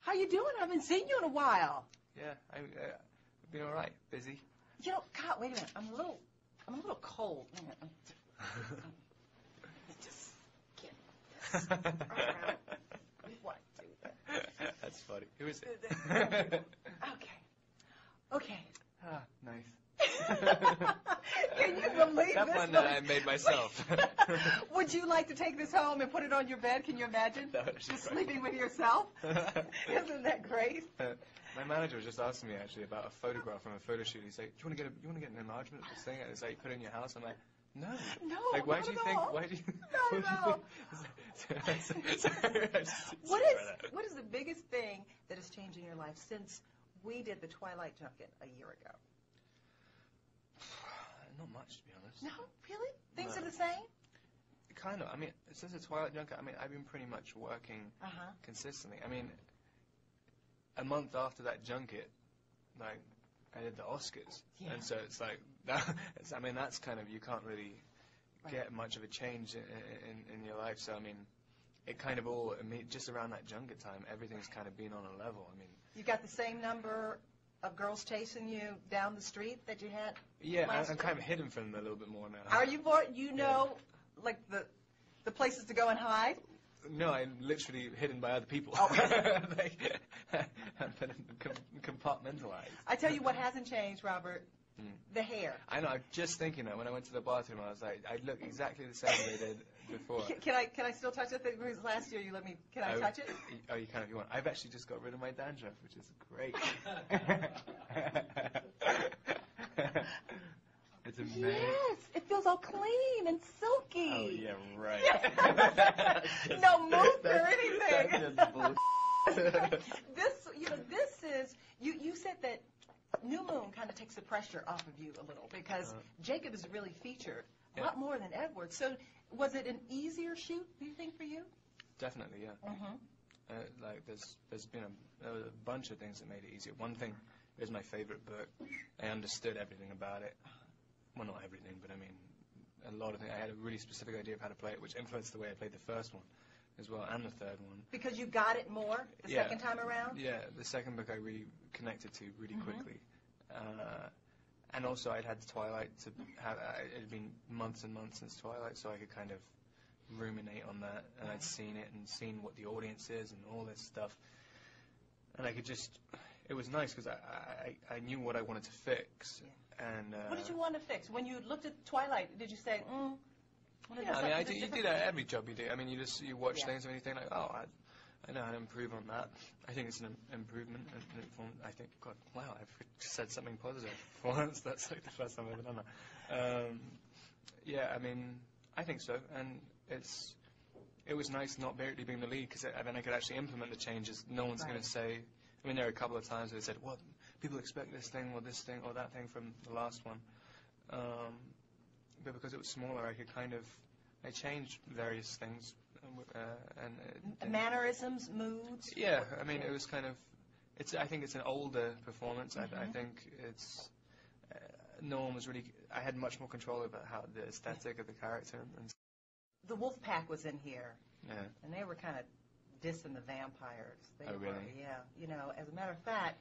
How you doing? I haven't seen you in a while. Yeah, I've been all right. Busy. You know, God, wait a minute. I'm a little cold. Wait a minute. Just get this around. What? That's funny. Who is it? Okay. Ah, nice. Can you believe that this? one that I made myself. Would you like to take this home and put it on your bed? Can you imagine? Just sleeping with yourself? Isn't that great? My manager was just asking me actually about a photograph from a photo shoot. He's like, "Do you want to get an enlargement of this thing?" It's like, put it in your house. I'm like, "No." No. Like, why do you think? Why do you? No. Sorry, What is the biggest thing that has changed in your life since we did the Twilight junket a year ago? Not much, to be honest. No, really? Things No. are the same? Kind of. I mean, since the Twilight junket, I mean, I've been pretty much working consistently. I mean, a month after that junket, like, I did the Oscars. Yeah. And so it's like, I mean, that's kind of, you can't really get much of a change in your life. So, I mean, it kind of all, I mean, just around that junket time, everything's kind of been on a level. I mean, You got the same number of girls chasing you down the street that you had? yeah, last I'm year? kind of hidden from them a little bit more now. Are you more, like the places to go and hide? No, I'm literally hidden by other people. Oh. Like, I'm compartmentalized. I tell you what hasn't changed, Robert. The hair. I know. I'm just thinking that when I went to the bathroom, I was like, I look exactly the same as I did before. Can I still touch it? Because last year you let me. Can I touch it? Oh, you can if you want. I've actually just got rid of my dandruff, which is great. It's amazing. Yes, it feels all clean and silky. Oh yeah, right. No mousse or anything. That's just bullshit. This is you said that New Moon kind of takes the pressure off of you a little because Jacob is really featured a lot more than Edward. So was it an easier shoot, do you think, for you? Definitely, yeah. Like there's been a bunch of things that made it easier. One thing is my favorite book. I understood everything about it. Well, not everything, but I mean a lot of things. I had a really specific idea of how to play it, which influenced the way I played the first one as well, and the third one. Because you got it more the second time around? Yeah, the second book I really connected to really quickly. And also I'd had Twilight to have, it had been months and months since Twilight, so I could kind of ruminate on that, and I'd seen it and seen what the audience is and all this stuff. And I could just, it was nice because I knew what I wanted to fix. And what did you want to fix? When you looked at Twilight, did you say, yeah, I mean, you do that at every job you do. I mean, you watch things and you think like, oh, I know how to improve on that. I think it's an improvement. And I think, God, wow, I've said something positive for once. That's like the first time I've ever done that. Yeah, I mean, I think so. And it was nice not barely being the lead because then I could actually implement the changes. No one's going to say, I mean, there are a couple of times where they said, well, people expect this thing or that thing from the last one. But because it was smaller, I could kind of, I changed various things. Mannerisms, moods? Yeah, I mean, it was kind of, I think it's an older performance. I think it's, no one was really, I had much more control over how the aesthetic of the character. The wolf pack was in here. Yeah. And they were kind of dissing the vampires. Oh, really? Yeah. As a matter of fact,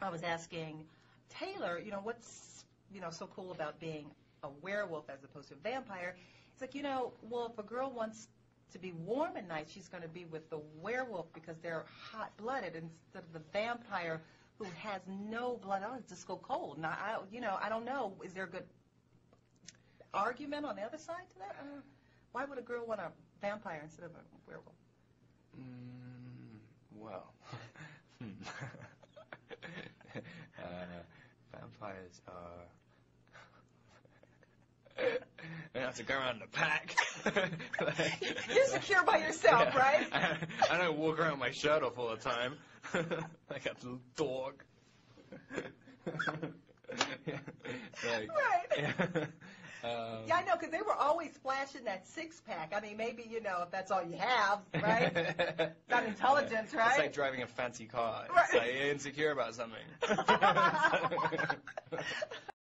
I was asking Taylor, what's, so cool about being a werewolf as opposed to a vampire. It's like, well, if a girl wants to be warm at night, she's going to be with the werewolf because they're hot-blooded instead of the vampire who has no blood. Oh, it's just go cold. Now, I don't know. Is there a good argument on the other side to that? Why would a girl want a vampire instead of a werewolf? Well, vampires are... I have to go around the pack. You're secure by yourself, right? I don't walk around with my shirt off all the time. Like a little dog. Right. Yeah, I know, because they were always flashing that six-pack. I mean, maybe, if that's all you have, right? Not intelligence, right? It's like driving a fancy car. Right. It's like you're insecure about something.